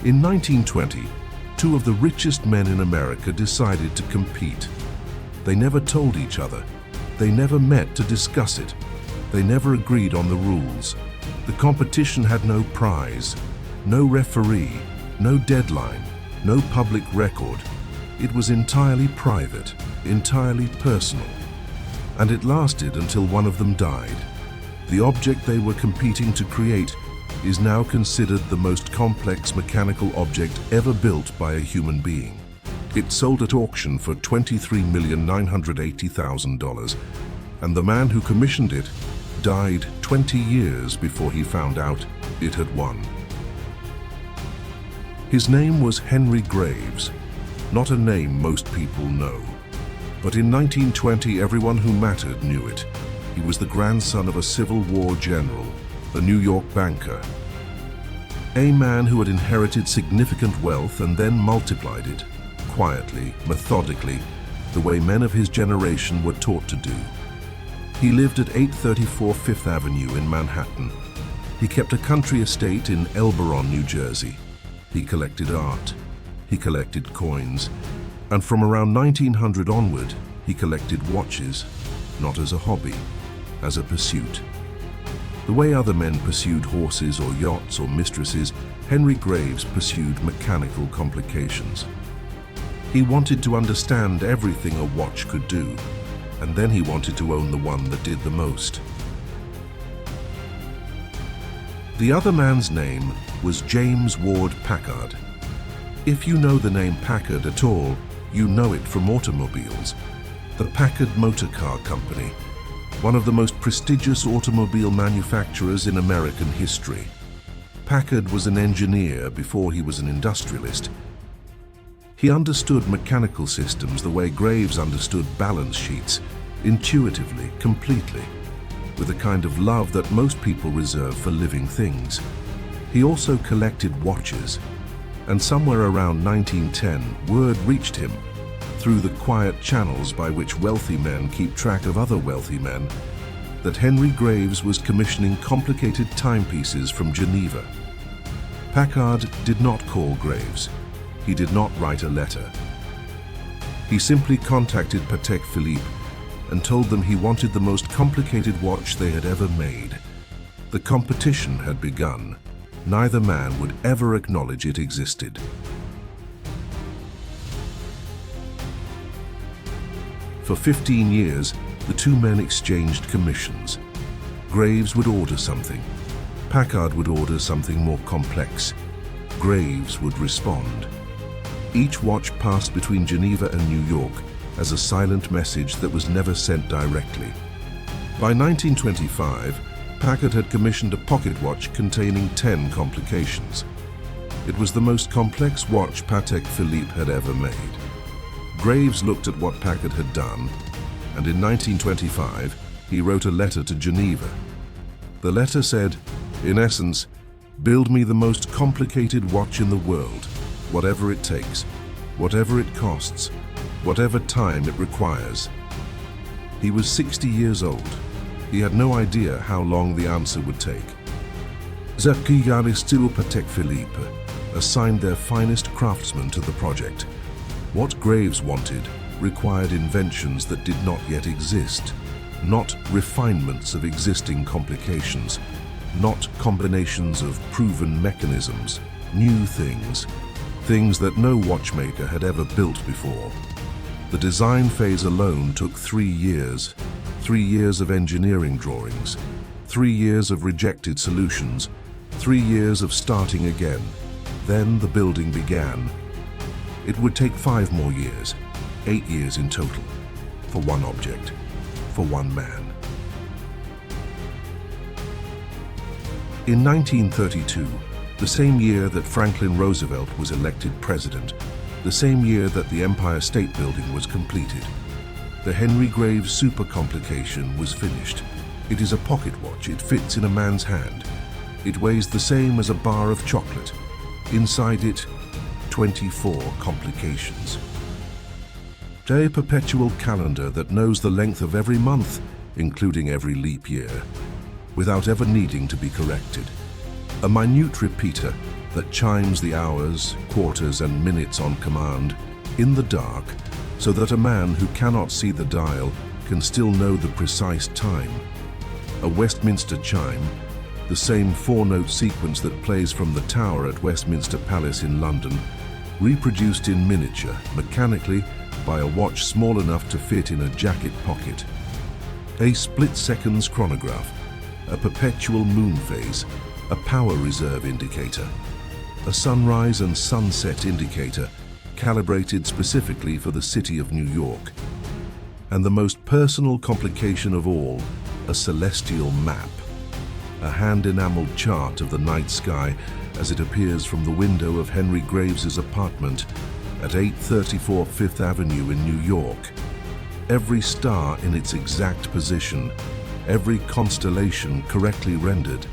In 1920, two of the richest men in America decided to compete. They never told each other. They never met to discuss it. They never agreed on the rules. The competition had no prize, no referee, no deadline, no public record. It was entirely private, entirely personal. And it lasted until one of them died. The object they were competing to create is now considered the most complex mechanical object ever built by a human being. It sold at auction for $23,980,000, and the man who commissioned it died 20 years before he found out it had won. His name was Henry Graves, not a name most people know. But in 1920, everyone who mattered knew it. He was the grandson of a Civil War general, a New York banker. A man who had inherited significant wealth and then multiplied it, quietly, methodically, the way men of his generation were taught to do. He lived at 834 Fifth Avenue in Manhattan. He kept a country estate in Elberon, New Jersey. He collected art. He collected coins. And from around 1900 onward, he collected watches, not as a hobby, as a pursuit. The way other men pursued horses or yachts or mistresses, Henry Graves pursued mechanical complications. He wanted to understand everything a watch could do, and then he wanted to own the one that did the most. The other man's name was James Ward Packard. If you know the name Packard at all, you know it from automobiles. The Packard Motor Car Company, one of the most prestigious automobile manufacturers in American history. Packard was an engineer before he was an industrialist. He understood mechanical systems the way Graves understood balance sheets, intuitively, completely, with a kind of love that most people reserve for living things. He also collected watches, and somewhere around 1910, word reached him, through the quiet channels by which wealthy men keep track of other wealthy men, that Henry Graves was commissioning complicated timepieces from Geneva. Packard did not call Graves. He did not write a letter. He simply contacted Patek Philippe and told them he wanted the most complicated watch they had ever made. The competition had begun. Neither man would ever acknowledge it existed. For 15 years, the two men exchanged commissions. Graves would order something. Packard would order something more complex. Graves would respond. Each watch passed between Geneva and New York as a silent message that was never sent directly. By 1925, Packard had commissioned a pocket watch containing 10 complications. It was the most complex watch Patek Philippe had ever made. Graves looked at what Packard had done, and in 1925, he wrote a letter to Geneva. The letter said, in essence, "Build me the most complicated watch in the world, whatever it takes, whatever it costs, whatever time it requires." He was 60 years old. He had no idea how long the answer would take. Still Patek Philippe assigned their finest craftsmen to the project. What Graves wanted required inventions that did not yet exist, not refinements of existing complications, not combinations of proven mechanisms, new things, things that no watchmaker had ever built before. The design phase alone took 3 years, 3 years of engineering drawings, 3 years of rejected solutions, 3 years of starting again. Then the building began. It would take 5 more years, 8 years in total, for one object, for one man. In 1932, the same year that Franklin Roosevelt was elected president, the same year that the Empire State Building was completed, the Henry Graves Supercomplication was finished. It is a pocket watch. It fits in a man's hand. It weighs the same as a bar of chocolate. Inside it, 24 complications. A perpetual calendar that knows the length of every month, including every leap year, without ever needing to be corrected. A minute repeater that chimes the hours, quarters, and minutes on command, in the dark, so that a man who cannot see the dial can still know the precise time. A Westminster chime, the same four-note sequence that plays from the tower at Westminster Palace in London, reproduced in miniature, mechanically, by a watch small enough to fit in a jacket pocket. A split-seconds chronograph, a perpetual moon phase, a power reserve indicator, a sunrise and sunset indicator calibrated specifically for the city of New York, and the most personal complication of all, a celestial map, a hand-enameled chart of the night sky as it appears from the window of Henry Graves's apartment at 834 Fifth Avenue in New York. Every star in its exact position, every constellation correctly rendered,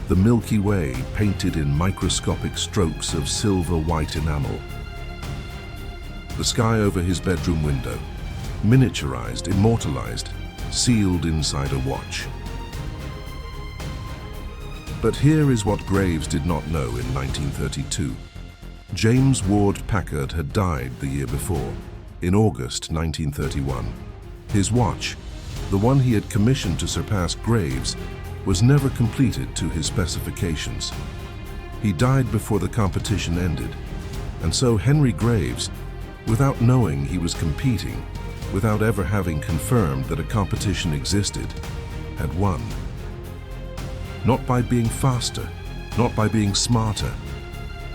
the Milky Way painted in microscopic strokes of silver-white enamel. The sky over his bedroom window, miniaturized, immortalized, sealed inside a watch. But here is what Graves did not know in 1932. James Ward Packard had died the year before, in August 1931. His watch, the one he had commissioned to surpass Graves, was never completed to his specifications. He died before the competition ended, and so Henry Graves, without knowing he was competing, without ever having confirmed that a competition existed, had won. Not by being faster, not by being smarter,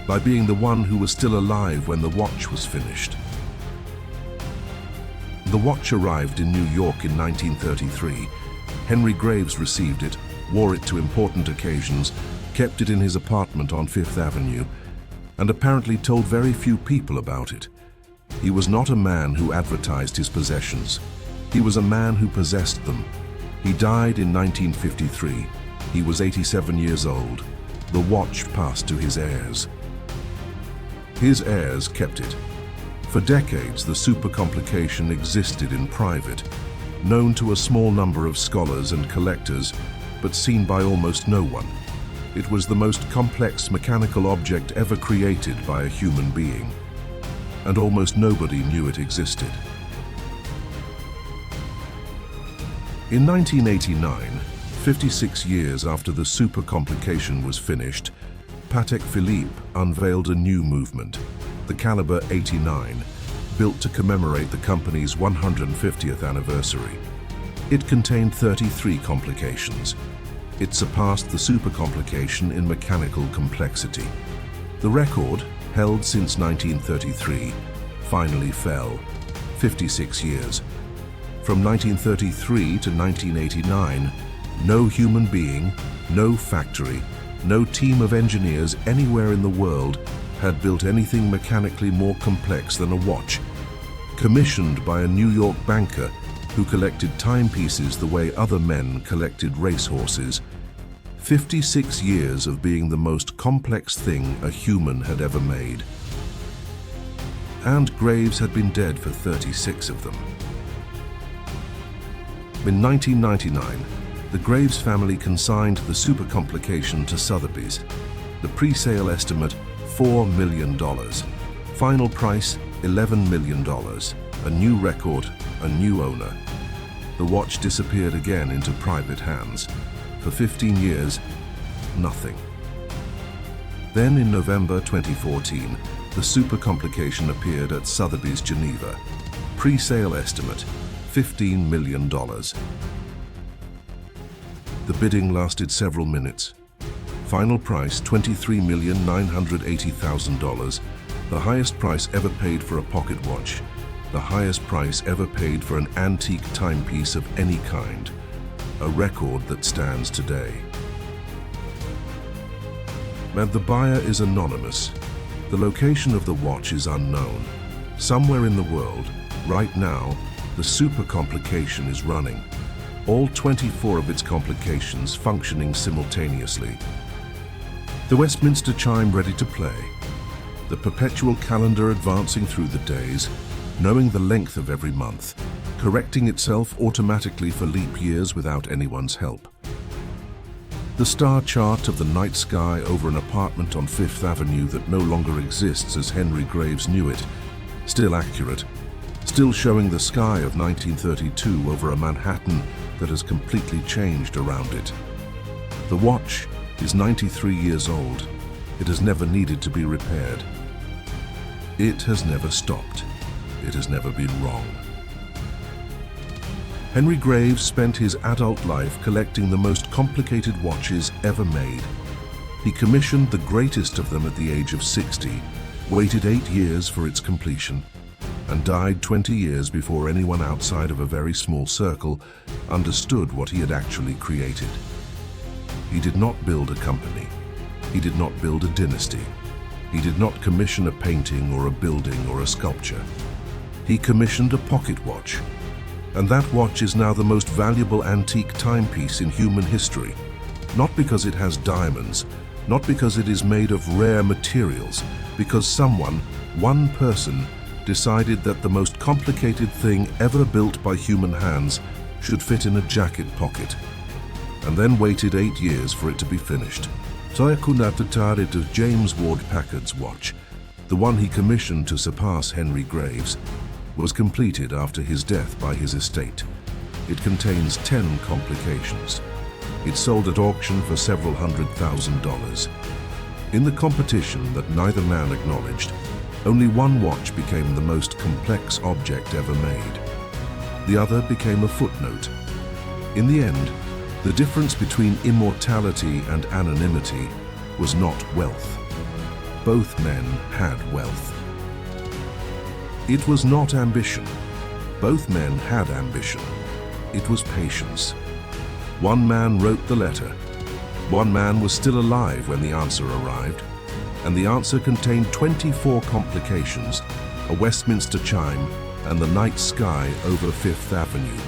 by being the one who was still alive when the watch was finished. The watch arrived in New York in 1933. Henry Graves received it, wore it to important occasions, kept it in his apartment on Fifth Avenue, and apparently told very few people about it. He was not a man who advertised his possessions. He was a man who possessed them. He died in 1953. He was 87 years old. The watch passed to his heirs. His heirs kept it. For decades, the Supercomplication existed in private, known to a small number of scholars and collectors, but seen by almost no one. It was the most complex mechanical object ever created by a human being, and almost nobody knew it existed. In 1989, 56 years after the Supercomplication was finished, Patek Philippe unveiled a new movement, the Caliber 89, built to commemorate the company's 150th anniversary. It contained 33 complications. It surpassed the Supercomplication in mechanical complexity. The record, held since 1933, finally fell, 56 years. From 1933 to 1989, no human being, no factory, no team of engineers anywhere in the world had built anything mechanically more complex than a watch, commissioned by a New York banker who collected timepieces the way other men collected racehorses. 56 years of being the most complex thing a human had ever made. And Graves had been dead for 36 of them. In 1999, the Graves family consigned the Supercomplication to Sotheby's. The pre-sale estimate, $4 million. Final price, $11 million. A new record, a new owner. The watch disappeared again into private hands. For 15 years, nothing. Then in November 2014, the Supercomplication appeared at Sotheby's Geneva. Pre-sale estimate, $15 million. The bidding lasted several minutes. Final price, $23,980,000, the highest price ever paid for a pocket watch, the highest price ever paid for an antique timepiece of any kind, a record that stands today. And the buyer is anonymous. The location of the watch is unknown. Somewhere in the world, right now, the Supercomplication is running. All 24 of its complications functioning simultaneously. The Westminster chime ready to play. The perpetual calendar advancing through the days, knowing the length of every month, correcting itself automatically for leap years without anyone's help. The star chart of the night sky over an apartment on Fifth Avenue that no longer exists as Henry Graves knew it, still accurate, still showing the sky of 1932 over a Manhattan that has completely changed around it. The watch is 93 years old. It has never needed to be repaired. It has never stopped. It has never been wrong. Henry Graves spent his adult life collecting the most complicated watches ever made. He commissioned the greatest of them at the age of 60, waited 8 years for its completion, and died 20 years before anyone outside of a very small circle understood what he had actually created. He did not build a company. He did not build a dynasty. He did not commission a painting or a building or a sculpture. He commissioned a pocket watch. And that watch is now the most valuable antique timepiece in human history. Not because it has diamonds, not because it is made of rare materials, because someone, one person, decided that the most complicated thing ever built by human hands should fit in a jacket pocket, and then waited 8 years for it to be finished. So I could not detect it as James Ward Packard's watch, the one he commissioned to surpass Henry Graves, was completed after his death by his estate. It contains 10 complications. It sold at auction for several $100,000. In the competition that neither man acknowledged, only one watch became the most complex object ever made. The other became a footnote. In the end, the difference between immortality and anonymity was not wealth. Both men had wealth. It was not ambition. Both men had ambition. It was patience. One man wrote the letter. One man was still alive when the answer arrived, and the answer contained 24 complications, a Westminster chime, and the night sky over Fifth Avenue.